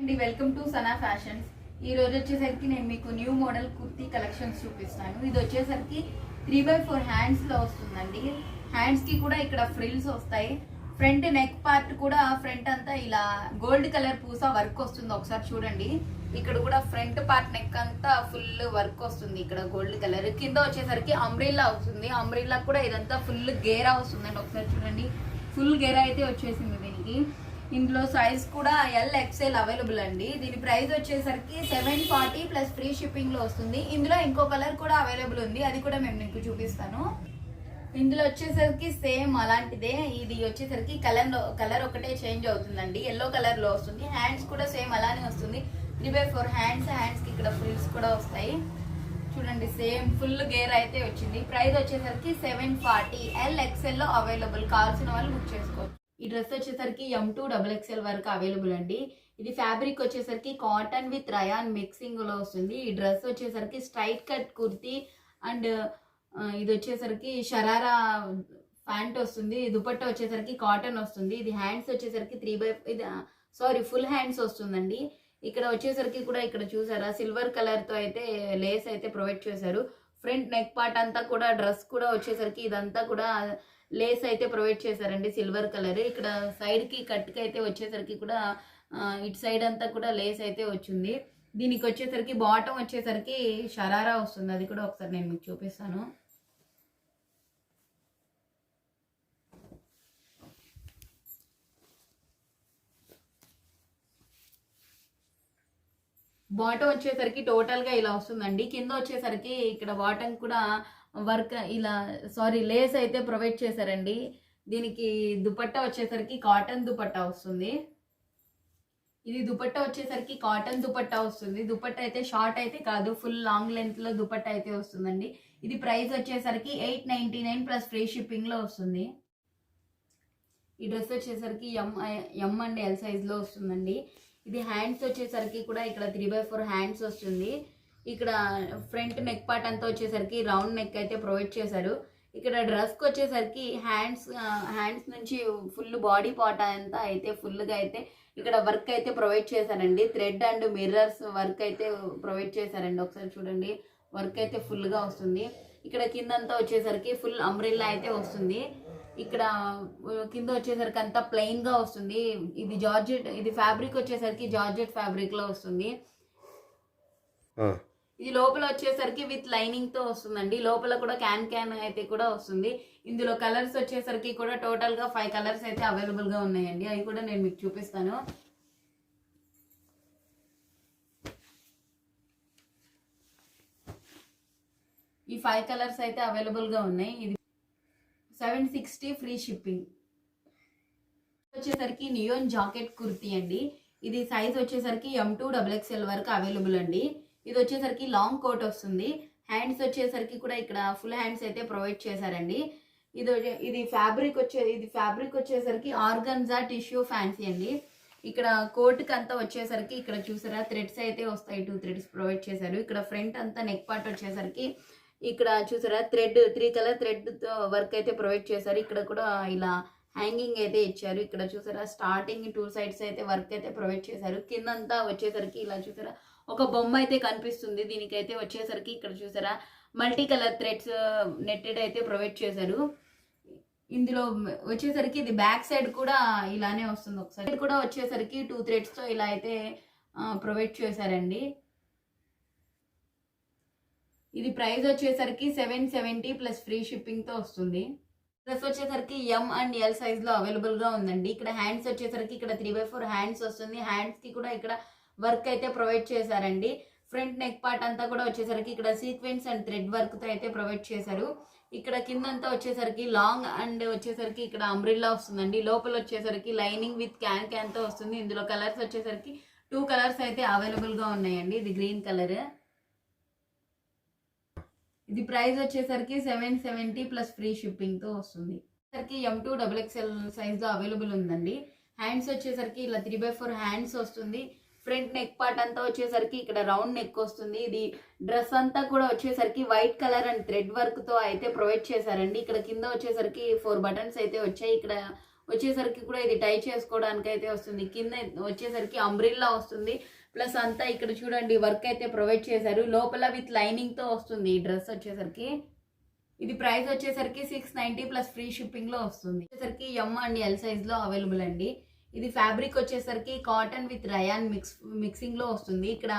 అండి welcome to Sana fashions. ఈ రోజు వచ్చేసరికి నేను మీకు న్యూ మోడల్ కుర్తీ కలెక్షన్స్ చూపిస్తాను. ఇది వచ్చేసరికి 3x4 హ్యాండ్స్ లో వస్తుందండి. హ్యాండ్స్ కి కూడా ఇక్కడ ఫ్రిల్స్ వస్తాయి. ఫ్రంట్ నెక్ పార్ట్ కూడా ఫ్రంట్ అంతా ఇలా గోల్డ్ కలర్ పూసా వర్క్ వస్తుంది. ఒకసారి చూడండి, ఇక్కడ కూడా ఫ్రంట్ పార్ట్ నెక్ అంతా ఫుల్ వర్క్ వస్తుంది. ఇక్కడ గోల్డ్ కలర్ కింద వచ్చేసరికి అంబ్రెల్లా వస్తుంది. అంబ్రెల్లా కూడా ఇదంతా ఫుల్ గేరా వస్తుందండి. ఒకసారి చూడండి, ఫుల్ గేరా అయితే వచ్చేసింది దీనికి. ఇందులో సైజ్ కూడా LXL అవైలబుల్ అండి. దీని ప్రైస్ వచ్చేసరికి 740 ప్లస్ ఫ్రీ షిప్పింగ్ లో వస్తుంది. ఇందులో ఇంకో కలర్ కూడా అవైలబుల్ ఉంది, అది కూడా మేము మీకు చూపిస్తాను. ఇందులో వచ్చేసరికి సేమ్ అలాంటిదే. ఇది వచ్చేసరికి కలర్ ఒకటే చేంజ్ అవుతుందండి, ఎల్లో కలర్ లో వస్తుంది. హ్యాండ్స్ కూడా సేమ్ అలానే వస్తుంది. 3x4 హ్యాండ్స్ కి ఇక్కడ ఫ్రిల్స్ కూడా వస్తాయి. చూడండి, సేమ్ ఫుల్ గేర్ అయితే వచ్చింది. ప్రైస్ వచ్చేసరికి 740 LXL లో అవైలబుల్. కావాల్సిన వాళ్ళు బుక్ చేసుకోవచ్చు. ఈ డ్రెస్ వచ్చేసరికి M2 XXL వరకు అవైలబుల్ అండి. ఇది ఫ్యాబ్రిక్ వచ్చేసరికి కాటన్ విత్ రయాన్ మిక్సింగ్ లో వస్తుంది. ఈ డ్రెస్ వచ్చేసరికి స్ట్రైట్ కట్ కుర్తీ అండ్ ఇది వచ్చేసరికి షరారా ప్యాంట్ వస్తుంది. దుపట్టా వచ్చేసరికి కాటన్ వస్తుంది. ఇది హ్యాండ్స్ వచ్చేసరికి ఫుల్ హ్యాండ్స్ వస్తుందండి. ఇక్కడ వచ్చేసరికి కూడా ఇక్కడ చూసారా, సిల్వర్ కలర్ తో అయితే లేస్ అయితే ప్రొవైడ్ చేశారు. ఫ్రంట్ నెక్ పార్ట్ అంతా కూడా డ్రెస్ కూడా వచ్చేసరికి ఇదంతా కూడా లేస్ అయితే ప్రొవైడ్ చేశారండి, సిల్వర్ కలర్. ఇక్కడ సైడ్ కి కట్ కి అయితే వచ్చేసరికి కూడా ఇటు సైడ్ అంతా కూడా లేస్ అయితే వచ్చింది. దీనికి వచ్చేసరికి బాటమ్ వచ్చేసరికి షరారా వస్తుంది. అది కూడా ఒకసారి నేను మీకు చూపిస్తాను. బాటమ్ వచ్చేసరికి టోటల్ గా ఇలా వస్తుందండి. కింద వచ్చేసరికి ఇక్కడ బాటమ్ కూడా వర్క్ లేస్ అయితే ప్రొవైడ్ చేశారండి. దీనికి దుపట్టా వచ్చేసరికి కాటన్ దుపట్టా వస్తుంది. ఇది దుపట్టా వచ్చేసరికి కాటన్ దుపట్టా వస్తుంది. దుపట్టా అయితే షార్ట్ అయితే కాదు, ఫుల్ లాంగ్ లెంత్ లో దుపట్టా అయితే వస్తుందండి. ఇది ప్రైస్ వచ్చేసరికి 899 ప్లస్ ఫ్రీ షిప్పింగ్ లో వస్తుంది. ఈ డ్రెస్ వచ్చేసరికి ఎం అండ్ ఎల్ సైజ్ లో వస్తుందండి. ఇది హ్యాండ్స్ వచ్చేసరికి కూడా ఇక్కడ 3x4 హ్యాండ్స్ వస్తుంది. ఇక్కడ ఫ్రంట్ నెక్ పార్ట్ అంతా వచ్చేసరికి రౌండ్ నెక్ అయితే ప్రొవైడ్ చేశారు. ఇక్కడ డ్రెస్ కి వచ్చేసరికి హ్యాండ్స్ నుంచి ఫుల్ బాడీ పార్ట్ అంతా అయితే ఫుల్ గా అయితే ఇక్కడ వర్క్ అయితే ప్రొవైడ్ చేశారండి. థ్రెడ్ అండ్ మిర్రర్స్ వర్క్ అయితే ప్రొవైడ్ చేశారండి. ఒకసారి చూడండి, వర్క్ అయితే ఫుల్ గా వస్తుంది. ఇక్కడ కిందంతా వచ్చేసరికి ఫుల్ అంబ్రెల్లా అయితే వస్తుంది. ఇక్కడ కింద వచ్చేసరికి అంతా ప్లెయిన్ గా వస్తుంది. ఇది జార్జెట్, ఇది ఫ్యాబ్రిక్ వచ్చేసరికి జార్జెట్ ఫ్యాబ్రిక్ లో వస్తుంది. ఇది లోపల వచ్చేసరికి విత్ లైనింగ్ తో వస్తుందండి. లోపల కూడా క్యాన్ అయితే కూడా వస్తుంది. ఇందులో కలర్స్ వచ్చేసరికి కూడా టోటల్ గా 5 కలర్స్ అయితే అవైలబుల్ గా ఉన్నాయండి. అవి కూడా నేను మీకు చూపిస్తాను. ఈ 5 కలర్స్ అయితే అవైలబుల్ గా ఉన్నాయి. ఇది 760 ఫ్రీ షిప్పింగ్. వచ్చేసరికి నియోన్ జాకెట్ కుర్తీ అండి. ఇది సైజ్ వచ్చేసరికి M2 XXL వరకు అవైలబుల్ అండి. ఇది వచ్చేసరికి లాంగ్ కోట్ వస్తుంది. హ్యాండ్స్ వచ్చేసరికి కూడా ఇక్కడ ఫుల్ హ్యాండ్స్ అయితే ప్రొవైడ్ చేశారండి. ఇది ఫ్యాబ్రిక్ వచ్చేసరికి ఆర్గన్జా టిష్యూ ఫ్యాన్సీ అండి. ఇక్కడ కోట్ కి అంతా వచ్చేసరికి ఇక్కడ చూసారా, థ్రెడ్స్ అయితే వస్తాయి. 2 థ్రెడ్స్ ప్రొవైడ్ చేశారు. ఇక్కడ ఫ్రంట్ అంతా నెక్ పార్ట్ వచ్చేసరికి ఇక్కడ చూసారా, 3 కలర్ థ్రెడ్ వర్క్ అయితే ప్రొవైడ్ చేశారు. ఇక్కడ కూడా ఇలా హ్యాంగింగ్ అయితే ఇచ్చారు. ఇక్కడ చూసారా, స్టార్టింగ్ 2 సైడ్స్ అయితే వర్క్ అయితే ప్రొవైడ్ చేశారు. కిందంతా వచ్చేసరికి ఇలా చూసారా, ఒక బొమ్మ అయితే కనిపిస్తుంది. దీనికైతే వచ్చేసరికి ఇక్కడ చూసారా, మల్టీ కలర్ థ్రెడ్స్ నెట్టెడ్ అయితే ప్రొవైడ్ చేశారు. ఇందులో వచ్చేసరికి ఇది బ్యాక్ సైడ్ కూడా ఇలానే వస్తుంది. ఒకసారి కూడా వచ్చేసరికి 2 థ్రెడ్స్ తో ఇలా అయితే ప్రొవైడ్ చేశారండి. ఇది ప్రైస్ వచ్చేసరికి 770 ప్లస్ ఫ్రీ షిప్పింగ్ తో వస్తుంది. డ్రెస్ వచ్చేసరికి M అండ్ L సైజ్ లో అవైలబుల్ గా ఉందండి. ఇక్కడ హ్యాండ్స్ వచ్చేసరికి ఇక్కడ 3x4 హ్యాండ్స్ వస్తుంది. హ్యాండ్స్ కి కూడా ఇక్కడ వర్క్ అయితే ప్రొవైడ్ చేశారండి. ఫ్రంట్ నెక్ పార్ట్ అంతా కూడా వచ్చేసరికి ఇక్కడ సీక్వెన్స్ అండ్ థ్రెడ్ వర్క్ తో అయితే ప్రొవైడ్ చేశారు. ఇక్కడ కిందంతా వచ్చేసరికి లాంగ్ అండ్ వచ్చేసరికి ఇక్కడ అంబ్రెల్లా వస్తుందండి. లోపల వచ్చేసరికి లైనింగ్ విత్ క్యాన్ తో వస్తుంది. ఇందులో కలర్స్ వచ్చేసరికి 2 కలర్స్ అయితే అవైలబుల్ గా ఉన్నాయండి. ఇది గ్రీన్ కలర్. ఇది ప్రైస్ వచ్చేసరికి 770 ప్లస్ ఫ్రీ షిప్పింగ్ తో వస్తుంది. M2 XXL సైజ్ లో అవైలబుల్ ఉందండి. హ్యాండ్స్ వచ్చేసరికి ఇలా 3x4 హ్యాండ్స్ వస్తుంది. ఫ్రంట్ నెక్ పార్ట్ అంతా వచ్చేసరికి ఇక్కడ రౌండ్ నెక్ వస్తుంది. ఇది డ్రెస్ అంతా కూడా వచ్చేసరికి white colour and thread work తో అయితే ప్రొవైడ్ చేశారండి. ఇక్కడ కింద వచ్చేసరికి 4 బటన్స్ అయితే వచ్చాయి. ఇక్కడ వచ్చేసరికి కూడా ఇది టై చేసుకోవడానికి అయితే వస్తుంది. కింద వచ్చేసరికి అంబ్రిల్లా వస్తుంది. ప్లస్ అంతా ఇక్కడ చూడండి వర్క్ అయితే ప్రొవైడ్ చేశారు. లోపల విత్ లైనింగ్ తో వస్తుంది ఈ డ్రెస్ వచ్చేసరికి. ఇది ప్రైస్ వచ్చేసరికి 690 ప్లస్ ఫ్రీ షిప్పింగ్ లో వస్తుంది. వచ్చేసరికి ఎమ్ అండ్ ఎల్ సైజ్ లో అవైలబుల్ అండి. ఇది ఫ్యాబ్రిక్ వచ్చేసరికి కాటన్ విత్ రయాన్ మిక్సింగ్ లో వస్తుంది. ఇక్కడ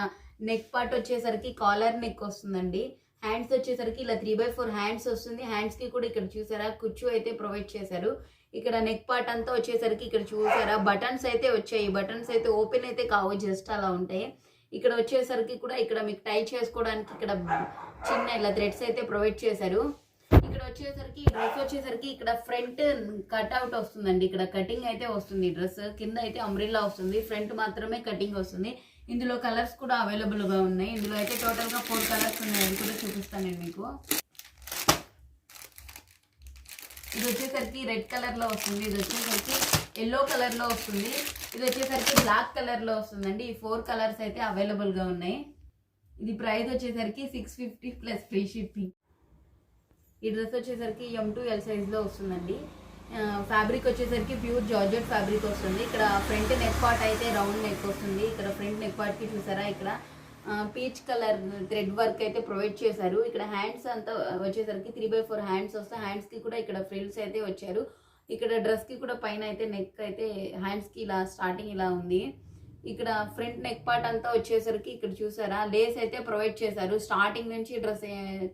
నెక్ పార్ట్ వచ్చేసరికి కాలర్ నెక్ వస్తుందండి. హ్యాండ్స్ వచ్చేసరికి ఇలా 3/4 హ్యాండ్స్ వస్తుంది. హ్యాండ్స్ కి కూడా ఇక్కడ చూసారా కుచ్చు అయితే ప్రొవైడ్ చేశారు. ఇక్కడ నెక్ పార్ట్ అంతా వచ్చేసరికి ఇక్కడ చూసారా బటన్స్ అయితే వచ్చాయి. బటన్స్ అయితే ఓపెన్ అయితే కావు, జస్ట్ అలా ఉంటాయి. ఇక్కడ వచ్చేసరికి కూడా ఇక్కడ మీకు టై చేసుకోవడానికి ఇక్కడ చిన్న ఇలా థ్రెడ్స్ అయితే ప్రొవైడ్ చేశారు. ఇక్కడ వచ్చేసరికి డ్రెస్ వచ్చేసరికి ఇక్కడ ఫ్రంట్ కట్ అవుట్ వస్తుందండి. ఇక్కడ కటింగ్ అయితే వస్తుంది. డ్రెస్ కింద అయితే అంబ్రిల్లా వస్తుంది, ఫ్రంట్ మాత్రమే కటింగ్ వస్తుంది. ఇందులో కలర్స్ కూడా అవైలబుల్ గా ఉన్నాయి. ఇందులో అయితే టోటల్ గా 4 కలర్స్ ఉన్నాయి. అది కూడా చూపిస్తానండి మీకు. ఇది వచ్చేసరికి రెడ్ కలర్ లో వస్తుంది. ఇది వచ్చేసరికి ఎల్లో కలర్ లో వస్తుంది. ఇది వచ్చేసరికి బ్లాక్ కలర్ లో వస్తుందండి. ఈ 4 కలర్స్ అయితే అవైలబుల్ గా ఉన్నాయి. ఇది ప్రైస్ వచ్చేసరికి 650 ప్లస్ ఫ్రీ షిప్పింగ్. ఈ డ్రెస్ వచ్చేసరికి M2L సైజ్ లో వస్తుందండి. ఫ్యాబ్రిక్ వచ్చేసరికి ప్యూర్ జార్జెట్ ఫ్యాబ్రిక్ వస్తుంది. ఇక్కడ ఫ్రంట్ నెక్ పార్ట్ అయితే రౌండ్ నెక్ వస్తుంది. ఇక్కడ ఫ్రంట్ నెక్ పార్ట్ కి చూసారా ఇక్కడ పీచ్ కలర్ థ్రెడ్ వర్క్ అయితే ప్రొవైడ్ చేశారు. ఇక్కడ హ్యాండ్స్ అంతా వచ్చేసరికి 3/4 హ్యాండ్స్ వస్తాయి. హ్యాండ్స్ కి కూడా ఇక్కడ ఫ్రిల్స్ అయితే వచ్చారు. ఇక్కడ డ్రెస్ కి కూడా పైన అయితే నెక్ అయితే హ్యాండ్స్ కి ఇలా స్టార్టింగ్ ఇలా ఉంది. ఇక్కడ ఫ్రంట్ నెక్ పార్ట్ అంతా వచ్చేసరికి ఇక్కడ చూసారా లేస్ అయితే ప్రొవైడ్ చేశారు. స్టార్టింగ్ నుంచి డ్రెస్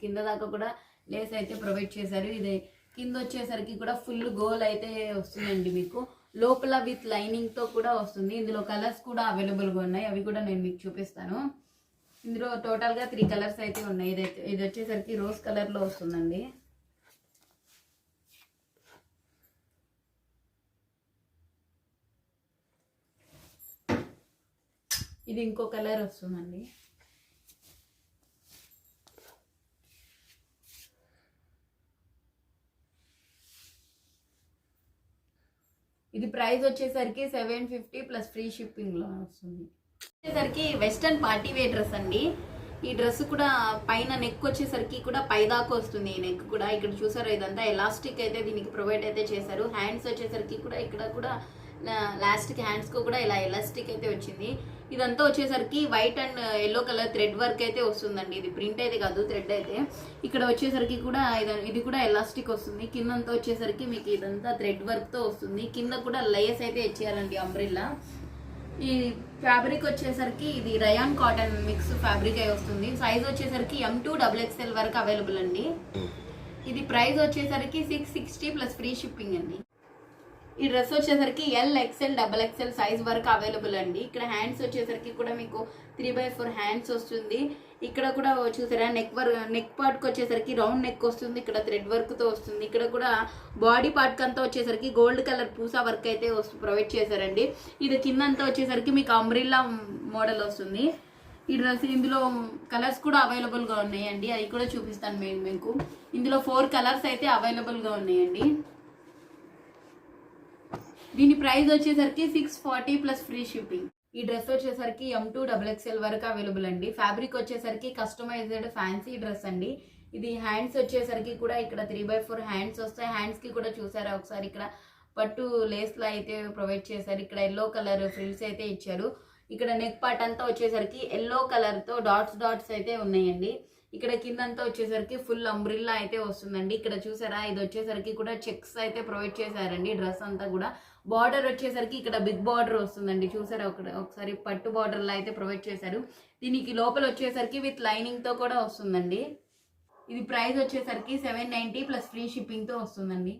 కింద దాకా కూడా లేస్ అయితే ప్రొవైడ్ చేశారు. ఇది కింద వచ్చేసరికి కూడా ఫుల్ గోల్ అయితే వస్తుందండి మీకు. లోపల విత్ లైనింగ్ తో కూడా వస్తుంది. ఇందులో కలర్స్ కూడా అవైలబుల్ గా ఉన్నాయి. అవి కూడా నేను మీకు చూపిస్తాను. ఇందులో టోటల్ గా 3 కలర్స్ అయితే ఉన్నాయి. ఇది వచ్చేసరికి రోజ్ కలర్ లో వస్తుందండి. ఇది ఇంకో కలర్ వస్తుందండి. ఇది ప్రైస్ వచ్చేసరికి 750 ప్లస్ ఫ్రీ షిప్పింగ్ లో వస్తుంది. వచ్చేసరికి వెస్టర్న్ పార్టీ వేర్ డ్రెస్ అండి. ఈ డ్రెస్ కూడా పైన నెక్ వచ్చేసరికి కూడా పైదాకా వస్తుంది. ఈ నెక్ కూడా ఇక్కడ చూసారు ఇదంతా ఎలాస్టిక్ అయితే దీనికి ప్రొవైడ్ అయితే చేశారు. హ్యాండ్స్ వచ్చేసరికి కూడా ఇక్కడ కూడా లాస్టిక్ హ్యాండ్స్ కు కూడా ఇలా ఎలాస్టిక్ అయితే వచ్చింది. ఇదంతా వచ్చేసరికి white and yellow colour thread work అయితే వస్తుందండి. ఇది ప్రింట్ అయితే కాదు, థ్రెడ్ అయితే. ఇక్కడ వచ్చేసరికి కూడా ఇది కూడా ఎలాస్టిక్ వస్తుంది. కిందంతా వచ్చేసరికి మీకు ఇదంతా థ్రెడ్ వర్క్ తో వస్తుంది. కింద కూడా లేస్ అయితే ఇచ్చారండి అంబ్రిల్లా. ఈ ఫ్యాబ్రిక్ వచ్చేసరికి ఇది రయాన్ కాటన్ మిక్స్ ఫ్యాబ్రిక్ అయి వస్తుంది. సైజ్ వచ్చేసరికి M2XXL వరకు అవైలబుల్ అండి. ఇది ప్రైస్ వచ్చేసరికి 660 ప్లస్ ఫ్రీ షిప్పింగ్ అండి. ఈ డ్రెస్ వచ్చేసరికి LXL XXL సైజ్ వరకు అవైలబుల్ అండి. ఇక్కడ హ్యాండ్స్ వచ్చేసరికి కూడా మీకు 3/4 హ్యాండ్స్ వస్తుంది. ఇక్కడ కూడా చూసారా నెక్ పార్ట్ కి వచ్చేసరికి రౌండ్ నెక్ వస్తుంది. ఇక్కడ థ్రెడ్ వర్క్ తో వస్తుంది. ఇక్కడ కూడా బాడీ పార్ట్ అంతా వచ్చేసరికి గోల్డ్ కలర్ పూసా వర్క్ అయితే ప్రొవైడ్ చేశారండి. ఇది కింద అంతా వచ్చేసరికి మీకు అంబ్రిల్లా మోడల్ వస్తుంది. ఈ డ్రెస్ ఇందులో కలర్స్ కూడా అవైలబుల్ గా ఉన్నాయండి. అవి కూడా చూపిస్తాను మీకు. ఇందులో 4 కలర్స్ అయితే అవైలబుల్ గా ఉన్నాయండి. దీని ప్రైస్ వచ్చేసరికి 640 ప్లస్ ఫ్రీ షిప్పింగ్. ఈ డ్రెస్ వచ్చేసరికి M2XXL వరకు అవైలబుల్ అండి. ఫ్యాబ్రిక్ వచ్చేసరికి కస్టమైజ్డ్ ఫ్యాన్సీ డ్రెస్ అండి. ఇది హ్యాండ్స్ వచ్చేసరికి కూడా ఇక్కడ 3/4 హ్యాండ్స్ వస్తాయి. హ్యాండ్స్ కి కూడా చూసారా ఒకసారి ఇక్కడ పట్టు లేస్ లా అయితే ప్రొవైడ్ చేశారు. ఇక్కడ ఎల్లో కలర్ ఫ్రిల్స్ అయితే ఇచ్చారు. ఇక్కడ నెక్ పార్ట్ అంతా వచ్చేసరికి ఎల్లో కలర్ తో డాట్స్ అయితే ఉన్నాయండి. ఇక్కడ కిందంతా వచ్చేసరికి ఫుల్ అంబ్రిల్లా అయితే వస్తుందండి. ఇక్కడ చూసారా ఇది వచ్చేసరికి కూడా చెక్స్ అయితే ప్రొవైడ్ చేశారండి. డ్రెస్ అంతా కూడా బార్డర్ వచ్చేసరికి ఇక్కడ బిగ్ బార్డర్ వస్తుందండి. చూసారా ఒకసారి పట్టు బార్డర్ లా అయితే ప్రొవైడ్ చేశారు. దీనికి లోపల వచ్చేసరికి విత్ లైనింగ్ తో కూడా వస్తుందండి. ఇది ప్రైస్ వచ్చేసరికి 790 ప్లస్ ఫ్రీ షిప్పింగ్ తో వస్తుందండి.